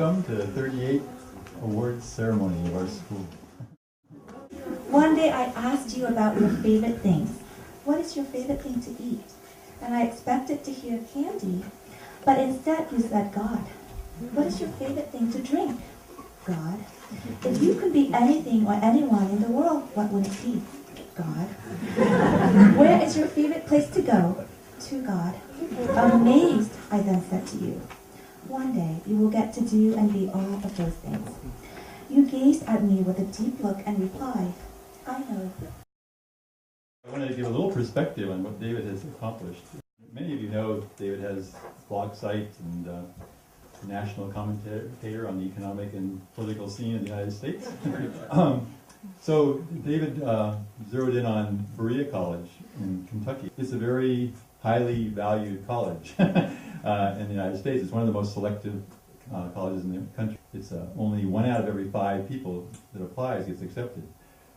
welcome to the 38th awards ceremony of our school. One day I asked you about your favorite things. What is your favorite thing to eat? And I expected to hear candy, but instead you said God. What is your favorite thing to drink? God. If you could be anything or anyone in the world, what would it be? God. Where is your favorite place to go? To God. Amazed, I then said to you. One day you will get to do and be all of those things. You gazed at me with a deep look and replied, I know. I wanted to give a little perspective on what David has accomplished. Many of you know David has a blog site and a national commentator on the economic and political scene in the United States. So David zeroed in on Berea College in Kentucky. It's a very highly valued college in the United States. It's one of the most selective colleges in the country. It's only 1 out of every 5 people that applies gets accepted.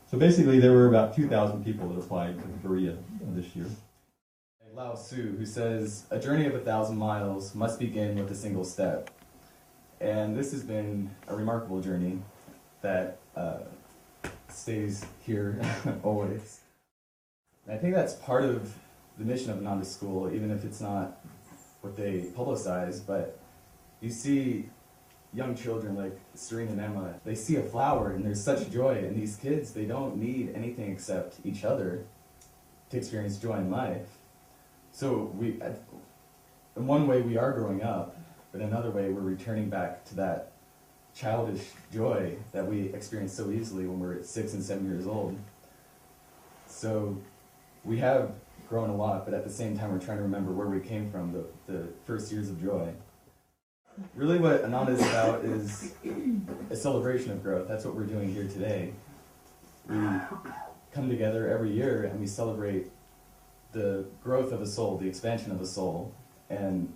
So basically there were about 2,000 people that applied to Berea this year. Lao Tzu, who says, a journey of 1,000 miles must begin with a single step. And this has been a remarkable journey that stays here always. And I think that's part of the mission of Ananda School, even if it's not what they publicize, but you see young children like Serene and Emma, they see a flower and there's such joy, and these kids, they don't need anything except each other to experience joy in life. So in one way we are growing up, but in another way we're returning back to that childish joy that we experience so easily when we're 6 and 7 years old. So we have grown a lot, but at the same time we're trying to remember where we came from, the first years of joy. Really what Ananda is about is a celebration of growth. That's what we're doing here today. We come together every year and we celebrate the growth of a soul, the expansion of a soul, and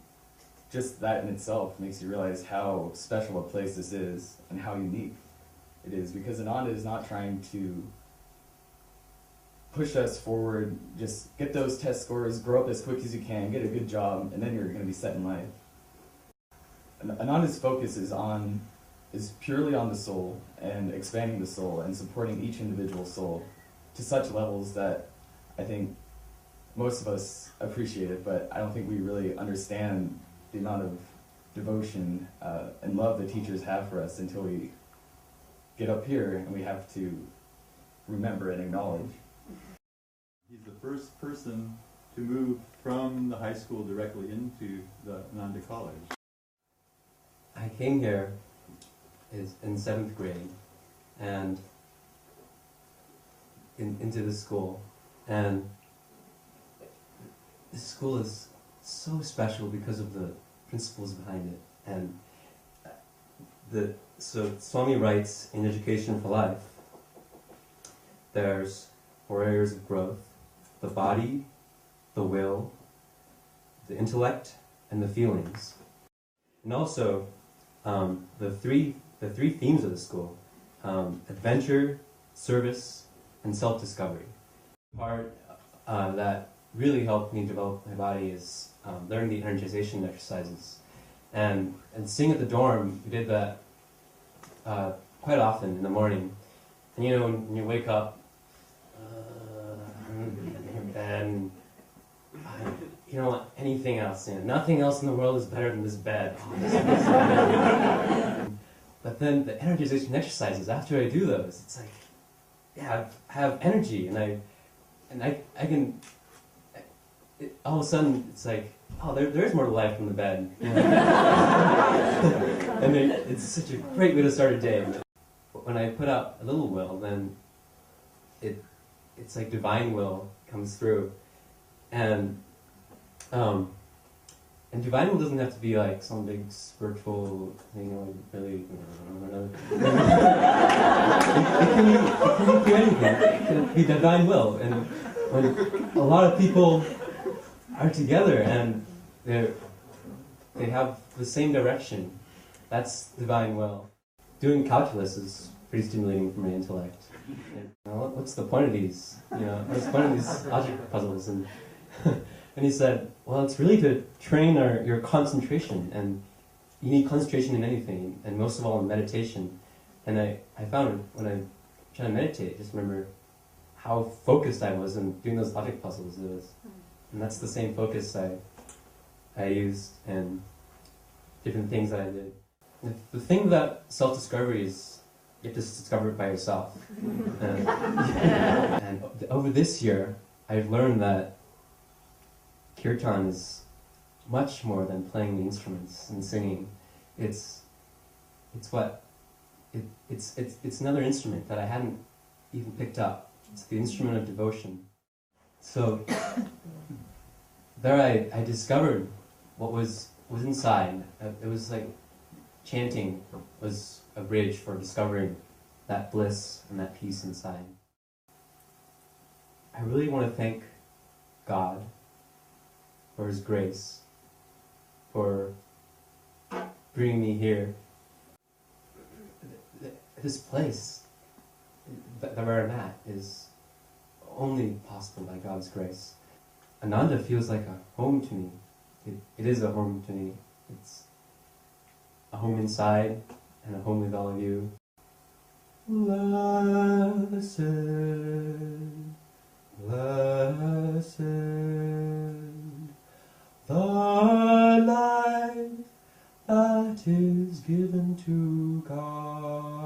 just that in itself makes you realize how special a place this is and how unique it is, because Ananda is not trying to push us forward, just get those test scores, grow up as quick as you can, get a good job, and then you're going to be set in life. Ananda's focus is purely on the soul and expanding the soul and supporting each individual soul to such levels that I think most of us appreciate it, but I don't think we really understand the amount of devotion and love the teachers have for us until we get up here and we have to remember and acknowledge. He's the first person to move from the high school directly into the Ananda College. I came here in 7th grade and into the school, and this school is so special because of the principles behind it. And so Swami writes in Education for Life, there's 4 areas of growth: the body, the will, the intellect, and the feelings. And also the three themes of the school: adventure, service, and self-discovery. The part that really helped me develop my body is learning the energization exercises. And sitting at the dorm, we did that quite often in the morning. And you know, when you wake up and you don't want anything else in it. Nothing else in the world is better than this bed. But then the energization exercises, after I do those, it's like, yeah, I have energy, and I can, all of a sudden, it's like, oh, there's more to life than the bed. And it's such a great way to start a day. When I put out a little will, then it's like divine will comes through. And divine will doesn't have to be like some big spiritual thing, like really, it can be anything. It can be divine will. And when a lot of people are together and they have the same direction, that's divine will. Doing calculus is pretty stimulating for my intellect. And, what's the point of these? What's the point of these algebra puzzles? And and he said, well, it's really to train your concentration. And you need concentration in anything, and most of all in meditation. And I found when I try to meditate, just remember how focused I was in doing those logic puzzles. And that's the same focus I used in different things that I did. The thing about self-discovery is you have to discover it by yourself. And over this year, I've learned that kirtan is much more than playing the instruments and singing. It's another instrument that I hadn't even picked up. It's the instrument of devotion. So there I discovered what was inside. It was like chanting was a bridge for discovering that bliss and that peace inside. I really want to thank God for His grace, for bringing me here. This place that where I'm at is only possible by God's grace. Ananda feels like a home to me. It is a home to me. It's a home inside and a home with all of you. Blessed, blessed, the life that is given to God.